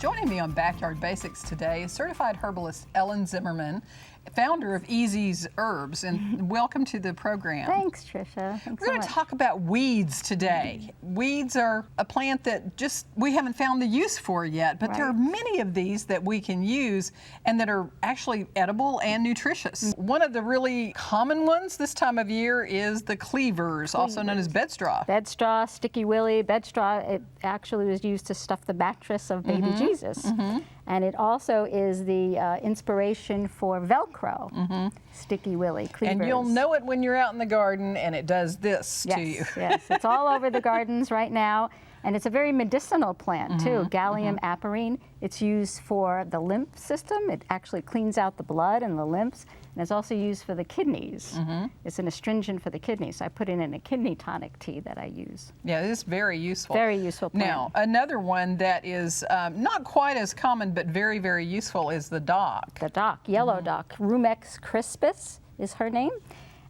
Joining me on Backyard Basics today is certified herbalist Ellen Zimmerman, founder of Easy's Herbs, and welcome to the program. Thanks, Tricia. We're going to talk about weeds today. Weeds are a plant that we haven't found the use for yet, but there are many of these that we can use and that are actually edible and nutritious. One of the really common ones this time of year is the cleavers, also known as bedstraw. Bedstraw, sticky willy, bedstraw, it actually was used to stuff the mattress of baby Jesus. And it also is the inspiration for Velcro, sticky willy, cleavers. And you'll know it when you're out in the garden and it does this to you. Yes, it's all over the gardens right now. And it's a very medicinal plant too, Gallium aperine. It's used for the lymph system. It actually cleans out the blood and the lymphs. And it's also used for the kidneys. It's an astringent for the kidneys. So I put it in a kidney tonic tea that I use. Yeah, it is very useful. Very useful plant. Now, another one that is not quite as common but very, very useful is the dock. The dock, yellow dock. Rumex crispus is her name.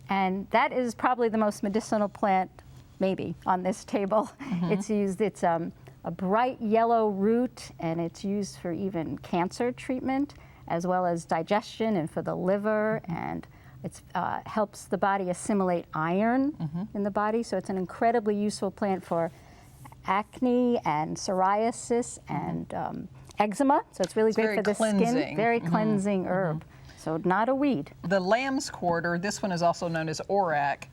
And that is probably the most medicinal plant maybe on this table. It's a bright yellow root, and it's used for even cancer treatment as well as digestion and for the liver, and it helps the body assimilate iron in the body. So it's an incredibly useful plant for acne and psoriasis and eczema. So it's really great for the skin. Very cleansing herb. So not a weed. The lamb's quarter, this one is also known as orac,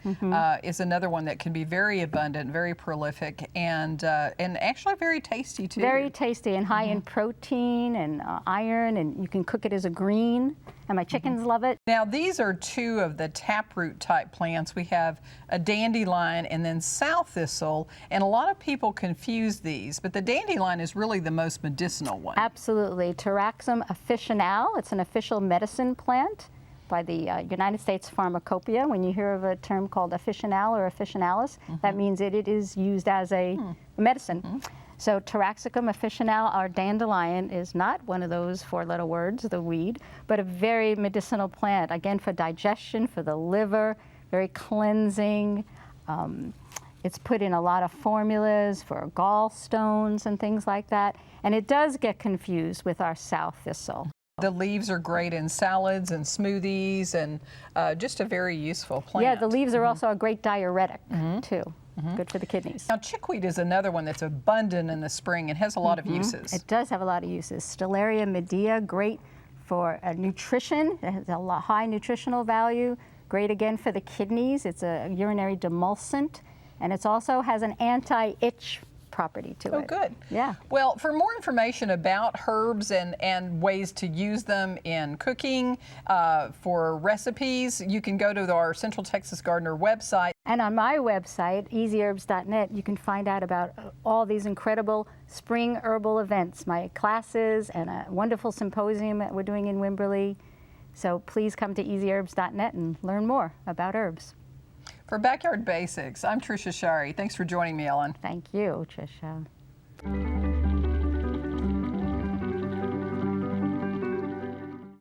is another one that can be very abundant, very prolific, and actually very tasty too. Very tasty and high in protein and iron, and you can cook it as a green, and my chickens love it. Now these are two of the taproot type plants. We have a dandelion and then sow thistle, and a lot of people confuse these, but the dandelion is really the most medicinal one. Absolutely. Taraxum officinale, it's an official medicine plant by the United States Pharmacopoeia. When you hear of a term called officinale or officinalis, that means it is used as a medicine. So Taraxacum officinale, our dandelion, is not one of those four-letter words, the weed, but a very medicinal plant, again for digestion, for the liver, very cleansing. It's put in a lot of formulas for gallstones and things like that, and it does get confused with our sow thistle. The leaves are great in salads and smoothies, and just a very useful plant. Yeah, the leaves are also a great diuretic too. Good for the kidneys. Now chickweed is another one that's abundant in the spring and has a lot of uses. It does have a lot of uses. Stellaria medea, great for nutrition. It has a high nutritional value. Great again for the kidneys. It's a urinary demulcent, and it also has an anti-itch property to it. Oh, good. Yeah. Well, for more information about herbs and ways to use them in cooking, for recipes, you can go to our Central Texas Gardener website. And on my website, easyherbs.net, you can find out about all these incredible spring herbal events, my classes and a wonderful symposium that we're doing in Wimberley. So please come to easyherbs.net and learn more about herbs. For Backyard Basics, I'm Tricia Shari. Thanks for joining me, Ellen. Thank you, Tricia.